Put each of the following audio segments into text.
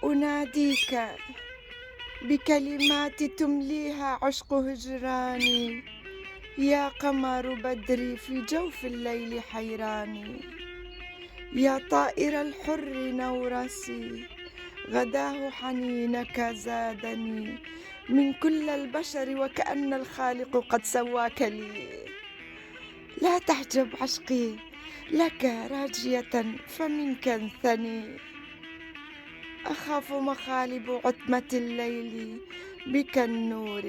أناديك بكلمات تمليها عشق هجراني، يا قمر بدري في جوف الليل حيراني، يا طائر الحر نورسي غداه حنينك زادني من كل البشر وكأن الخالق قد سواك لي. لا تحجب عشقي لك راجية فمنك انثني، أخاف مخالب عتمة الليل بك النور،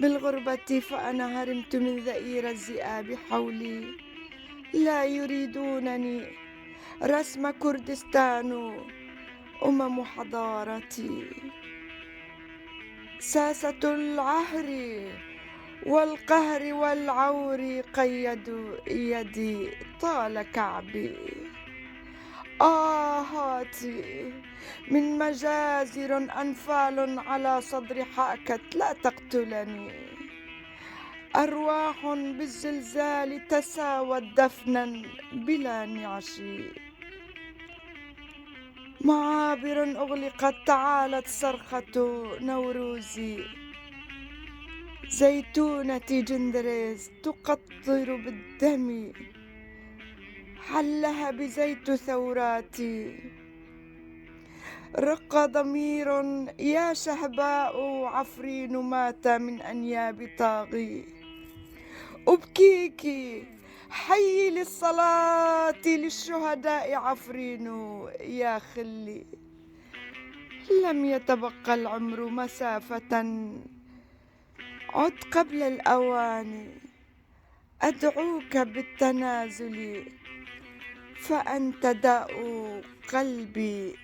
بالغربة فأنا هرمت من ذئير الذئاب حولي، لا يريدونني رسم كردستان حضارتي، ساسة العهر والقهر والعور قيدوا يدي طال كعبي، آهاتي من مجازر أنفال على صدر حاكت لا تقتلني، أرواح بالزلزال تساوت دفنا بلا نعش، معابر أغلقت تعالت صرخة نوروزي، زيتونة جندريز تقطر بالدم حلها بزيت ثوراتي، رق ضمير يا شهباء عفرين مات من أنياب طاغي، أبكيك حي للصلاة للشهداء عفرين يا خلي، لم يتبقى العمر مسافة عد قبل الأوان، أدعوك بالتنازل فأنت داء قلبي